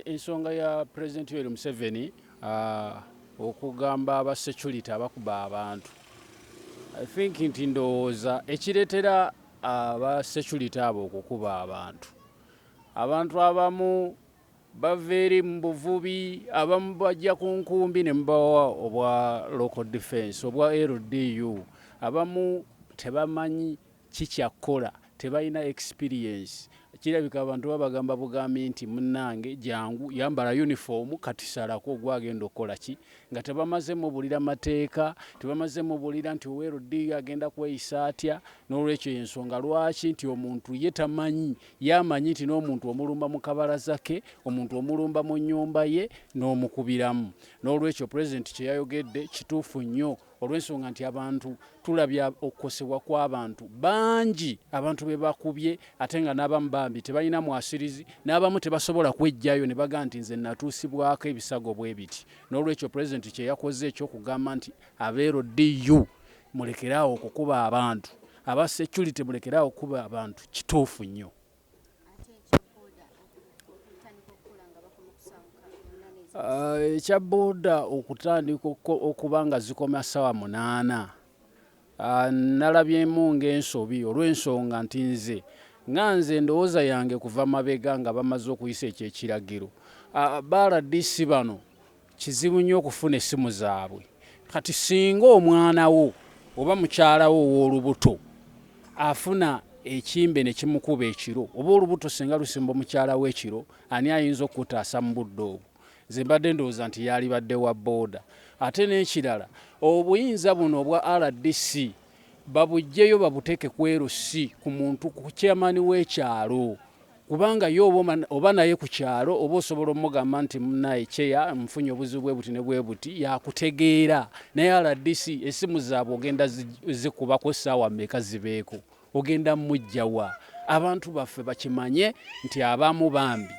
Ensonga ya President Yoweri Museveni okugamba aba security abakuba abantu, I think nti ndowooza ekireetera aba security abo okukuba abantu abamu bava eri mu buvubi, abamu bajja ku nkumbi ne mubawa obwa local defence obwa LDU, abamu tebamanyi kikyakkola, tebalina experience. Kirabika abantu babagamba bugambi nti munnange jangu yambala uniform kati salako gwagenda okukola ki, nga tebamaze mubulira mateeka, tebamaze mubulira nti LDU agenda kweyisa atya. N'olwekyo ensonga lwaki nti omuntu ye tamanyi, yamanyi nti n'omuntu omulumba mu kabalaza ke, omuntu omulumba mu nnyumba ye n'omukubiramu. N'olwekyo President kye yayogedde kituufu nnyo, olw'ensonga nti abantu tulabya okukosebwa kw'abantu bangi, abantu be bakubye ate nga n'abamu bambi tebalina mwasirizi, n'abamu tebasobola kwejjayo ne baga nti nze natuusibwako ebisago bwe biti. N'olwekyo President kye yakoze ekyokugamba nti LDU mulekeraawo okukuba abantu, aba security mulekeraawo okukuba abantu, kituufu nnyo. Ekya booda okutandika okuba nga zikoma ssaawa 8 nalabyemu ng'ensobi olw'ensonga nti nze ndowooza yange kuva mabega nga bamaze okuyisa ekyo ekiragiro. RDC bano kizibu nnyo okufuna essimu zaabwe. Kati singa omwana wo oba mukyala wo ow'olubuto afuna ekimbe ne kimukuba ekiro, oba olubuto singa lusimba mukyala we ekiro, ani ayinza okutaasa mu budde obwo? Nze mbadde ndowooza nti yalibadde wa booda. Ate n'ekirala, obuyinza buno obwa RDC babuggyeyo babuteeke ku LC, ku muntu, ku chairman w'ekyalo, kubanga yo oba naye ku kyalo oba osobola omugamba nti munnaye kyeya nfunye obuzibu bwe buti ne bwe buti, yakutegeera. Naye RDC essimu zaabwe ogenda zikubako ssaawa mmeka zibeeko, ogenda mujjawa. Abantu baffe bakimanye nti abamu bambi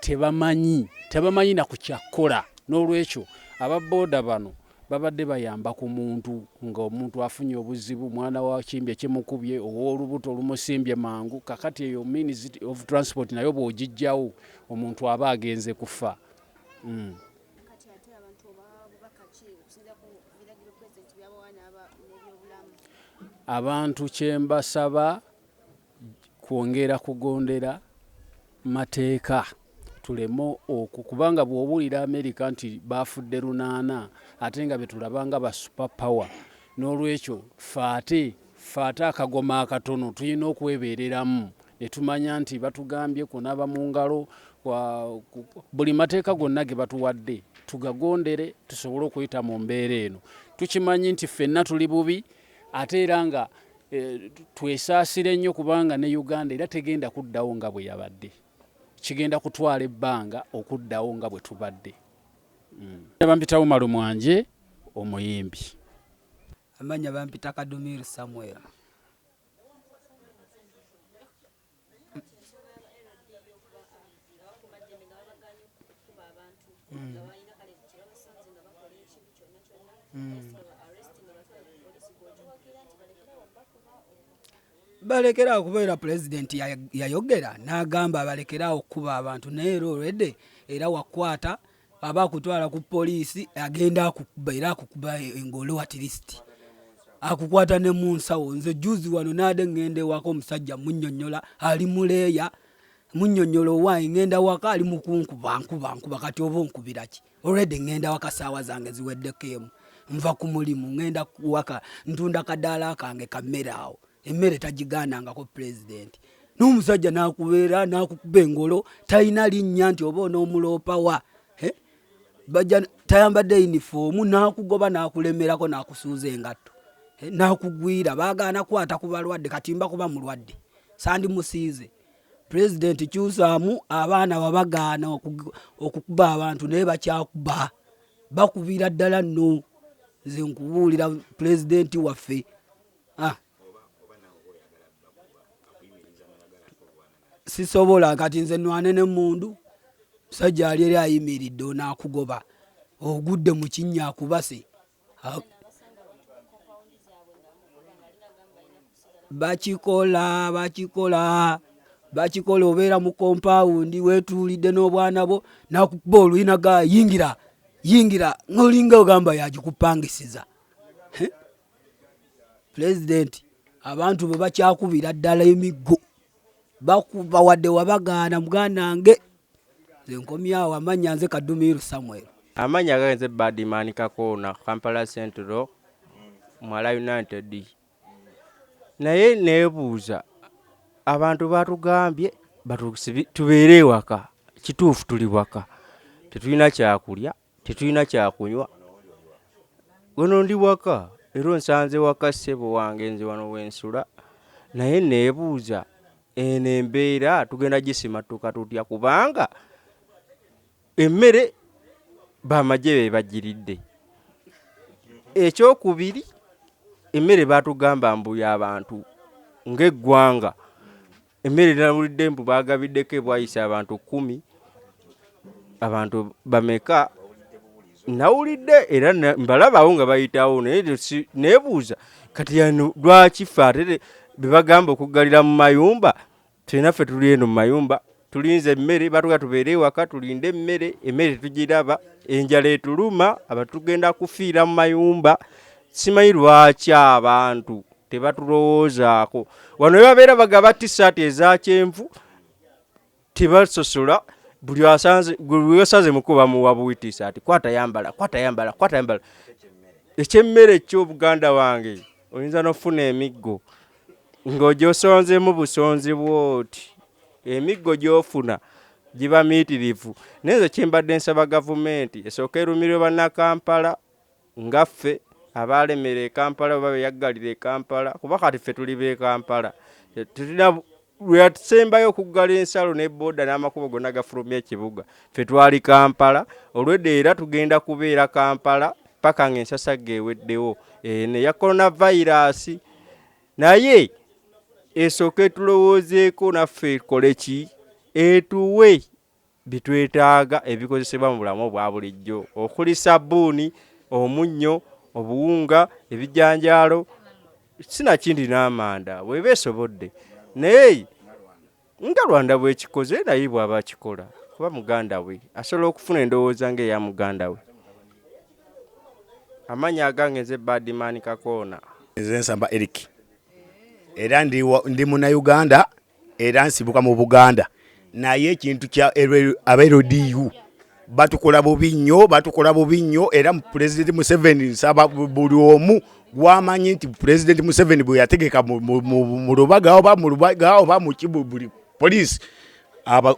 tebamanyi na ku kyakkola. N'olwekyo ababooda bano babadde bayamba ku muntu, ng'omuntu afunye obuzibu, mwana wa kimbe kimukubye, ow'olubuto olumusimbye mangu, kakati eyo Ministry of Transport nayo bw'ogijjawo omuntu aba agenze kufa. Abantu kye mbasaba kwongera kugondera mateeka, tulemo kubanga bw'obuulira America nti bafudde 8 ate nga betulabanga ba super power. N'olwekyo ffe ate akagoma akatono tulina okwebeereramu ne tumanya nti batugambye kunaaba mu ngalo, buli mateeka gonna ge batuwadde tugagondere tusobole okuyita mu mbeera eno. Tukimanyi nti ffenna tuli bubi ate era nga twesaasire nnyo kubanga ne Uganda era tegenda kuddawo nga bwe yabadde. Kigenda kutwala ebbanga okuddawo nga bwe tubadde. Bampitawo Malumwanje omuyimbi. Amanya bampita Kadumiru Samuel. Balekerawo kubeera President yayogera n'agamba balekerawo okuba abantu, naye olwedde era wakwata aba akutwala ku poliisi agenda akukuba era akukuba engolo at least akukwata ne mu nsawo. Nze juzi wano naade ngende wako omusajja munnyonnyola ali muleeya, munnyonnyola owaye ngenda waka ali mukunkuba nkuba kati oba onkubira ki? Olwedde ngenda waka saawa zange ziweddeko emu, nva ku mulimu ngenda waka ntunda kadaala kange kammere awo, emmere tagigaanangako President. N'omusajja n'akubeera n'akukuba engolo, talina linnya nti oba onoomuloopa wa. Bajja tayambadde yunifoomu n'akugoba n'akulemerako n'akusuuza engatto, n'akugwira. Baagaana kwata ku balwadde, kati mba kuba mulwadde sandi musiize. President kyusaamu abaana babagaana okukuba abantu naye bakyakuba, bakubira ddala nno. Nze nkubuulira President waffe sisobola, kati nze nwane n'emmundu. Musajja ali eri ayimiridde onaakugoba ogudde mu kinnya akubase. Bakikola bakikola obeera mu compound wetuulidde n'obwana bwo nakukuba oluyinaga yingira ng'olinga ogamba yagikupangisiza. Pulezidenti abantu bwe bakyakubira ddala emiggo bakuba wadde wabagaana muganda nge nze nkomyawo amanya nze Kadumiru Samuel. Amanya agenze Badman Kakona Kampala Central Mwala United. Naye nebuuza abantu batugambye tubeere waka kituufu tuli waka tetulina kyakulya tetulina kyakunywa gono ndi waka era nsanze waka ssebo wange nze wano wensula naye nebuuza eno embeera tugenda gisimatuka tutya kubanga emmere bamagye be bagiridde. Ekyokubiri emmere batugamba mbuya abantu ng'eggwanga emmere nawulidde mbu bagabiddeko ebwayisa abantu 10 abantu bameka nawulidde era mbalabawo nga bayitawo naye nebuuza kati yano lwaki ffe ate bebagamba okuggalira mu mayumba fenaffe tuli eno mu mayumba tulinze emmere batuga tubeere waka tulinde emmere tugiraba enjala etuluma abantu tugenda kufiira mu mayumba. Simanyi lwaki abantu tebatulowoozaako wano babeera bagaba tisaati eza kyenvu tebasosola buli wasanze mukuba muwabuwi tisaati kwata yambala ekyemmere eky'obuganda wange oyinza n'ofuna emiggo ng'ogyosonzemu busonzi bwoti emiggo gy'ofuna giba miitirivu. naye nze kyembadde nsaba gavumenti esooka erumirwe bannakampala ngaffe abalemera e Kampala oba beyaggalira e Kampala kuba kati ffe tuli b'e Kampala tulina lwetusembayo okuggala ensalo ne booda n'amakubo gonna gafulumya ekibuga ffe twali Kampala olwedde era tugenda kubeera Kampala paka ng'ensasa geeweddewo neya coronavirus naye esooka etulowoozeeko naffe ekole ki etuwe bitwetaaga ebikozesebwa mu bulamu obwa bulijjo okuli sabbuuni omunnyo obuwunga ebijanjaalo sinakindi n'amanda bweba esobodde naye nga Rwanda bwekikoze naye bw'aba akikola kuba muganda we asobola okufuna endowooza ng'eya muganda we. Amanya agange nze Badman Kakona. Nze Nsamba Eric era ndi Munnayuganda era nsibuka mu Buganda naye ekintu kya abeRDU batukola bubi nnyo era President Museveni nsaba buli omu gwamanyi nti President Museveni bwe yategeka mu lubaga oba mu buli police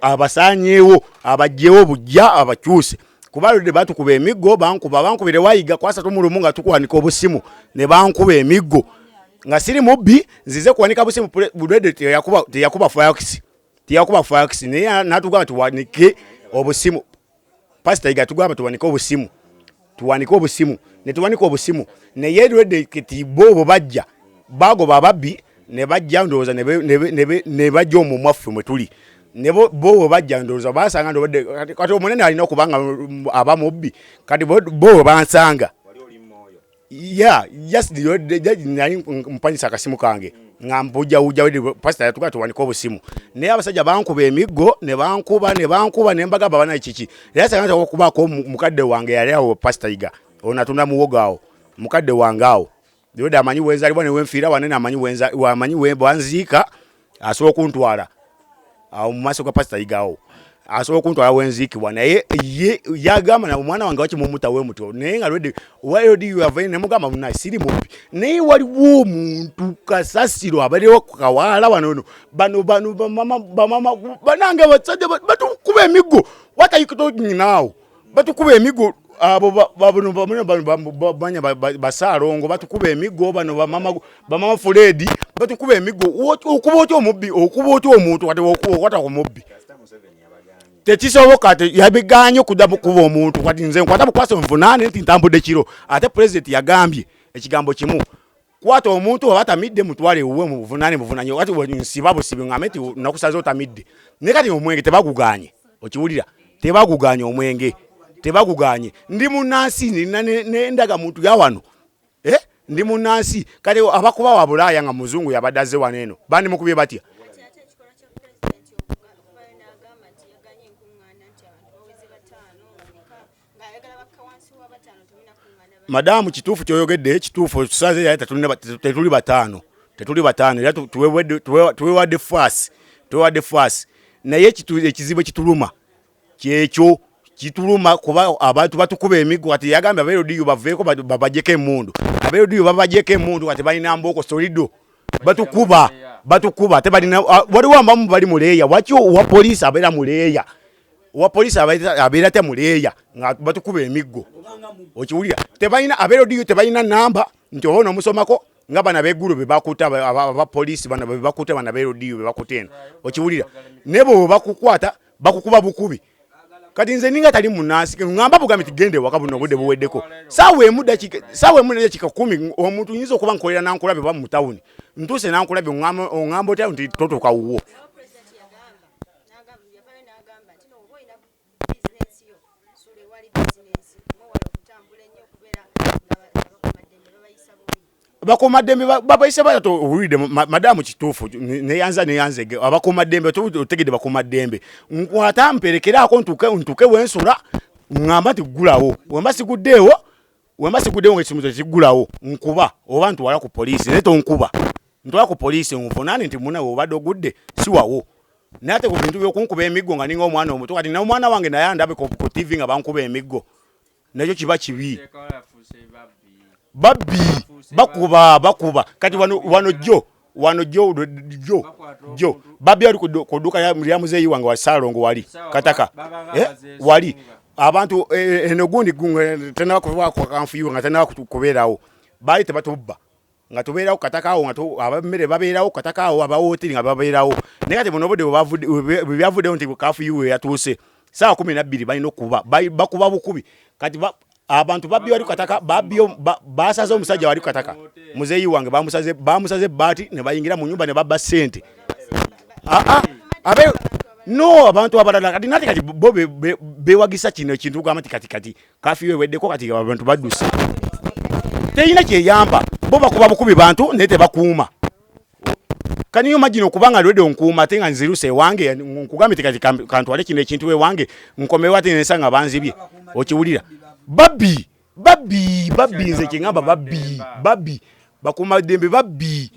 abasanyeewo abajjewo bujja abakyuse kuba lode batukuba emiggo bankubire wayiga kwasa tumulumu nga tukwanika obusimu ne bankuba emiggo nga siri mubbi nzize kuwanika busimu bulode teyakuba fireworks naye natugamba tuwanike obusimu Pastor Iga tugamba tuwanike obusimu ne tuwanika obusimu naye lode kiti bo bajja bagoba ababbi ne bajja ndowooza ne bajja omumwaffe mwe tuli ne bo bajja ndowooza basanga ndowodde kati omunene alina okubanga abamubbi kati bo bansanga nali mpanyisa akasimu kange nga mbujjawujja pasita yatuga tuwanike obusimu naye abasajja bankuba emiggo ne bankuba ne mbagamba bana kiki era sanga okubaako mukadde wange yali awo Pastor Iga onatunda muwogo awo mukadde wange awo yode amanyi wenzalibwa ne wenfiira wanene amanyi wanziika asobola okuntwala awo mu maaso ga Pastor Iga awo asobola okuntwala wenziikibwa naye yagamba na omwana wange wakimumuta we mutyo naye nga lwedde wayodi yava ne mugamba muna siri mubbi naye waliwo omuntu kasasiro abaliwo kawaala wano bano bamama banange basajja batukuba emiggo watayikito nyinaawo batukuba emiggo abo banya basalongo batukuba emiggo bano bamama Fred batukuba emiggo okuba otyo omubbi okuba otyo omuntu wata omubbi tekisoboka yabiganye kudda kuba omuntu kati nze nkwata bukwasa nvunaane nti ntambudde kiro ate president yagambye ekigambo kimu kwata omuntu abatamidde mutwale uwe mu buvunaane muvunanye wati nsiba busibi ngameti nakusaza otamidde ne kati omwenge tebaguganye okiwulira tebaguganye omwenge tebaguganye ndi munansi nendaga muntu yawano ndi munansi kati abakuba wa Bulaya nga muzungu yabadaze waneno bandi mukubye batya madamu kituufu kyoyogedde kituufu tusaze ya tetuli bataano era tuwewadde fast naye ekizibu kituluma kyekyo kituluma kuba abantu batukuba emiggo ati yagamba abeerodiyo baveeko babajeko emmundu abeerodiyo babajeko emmundu kati balina mbooko solido batukuba ate balina waliwo abamu bali muleeya waki owa poliisi abeera muleeya abeera te muleeya nga batukuba emiggo okiwulira tebalina abeerodiyo tebalina namba nti oba onomusomako nga bana beggulu bebakuta abapoliisi bana bebakuta bana beerodiyo bebakuta eno okiwulira nebo bakukwata bakukuba bukubi kati nze ninga tali munansi ngamba bugambi tigende waka buno budde buweddeko sawa emu dakika 10 omuntu yinza okuba nkolera nankulabe ba mu town ntuse nankulabe ngamba otya nti totoka wuwo abakuumaddembe babayise bato owulidde madamu kituufu neyanze abakuumaddembe otegedde bakuumaddembe nkwata mperekeraako ntuke wensula ngamba nti gulawo wemba siguddeewo ngaekisumuzo kigulawo nkuba oba ntwala ku poliisi naye tonkuba ntwala ku poliisi nvunaane nti munawe obadde ogudde siwawo naye ate ku bintu byokunkuba emiggo nga ninga omwana omuto kati n'omwana wange naye andabe ku TV nga bankuba emiggo nakyo kiba kibi babbi bakuba kati wano jo babbi ali ku dduuka lya muzeeyi wange wa Saalongo wali kataka wali abantu eno gundi tenaba kuba kanfuyiwe nga tenaba kubeerawo baali tebatubba nga tubeerawo kataka awo nga abammere babeerawo kataka awo abawoteri nga babeerawo naye kati buno obudde bwebavuddewo nti kafuyiwe yatuuse saawa 12 balina okuba bakuba bukubi kati abantu babbi wali kataka basaze omusajja wali kataka muzeeyi wange bamusaze baati ne bayingira mu nyumba ne babba ssente no abantu abalala kati nati kati bo bewagisa kino ekintu gamba kati kafiwe weddeko kati abantu badduse teyina kyeyamba bo bakuba bukubi bantu naye tebakuuma kaniyo magino okubanga lwedde onkuuma ate nga nziruse ewange nkugambye kati kantwale kino ekintu ewange nkomewo ate nensanga banzibye okiwulira babbi nze kyengamba babbi bakuumaddembe babbi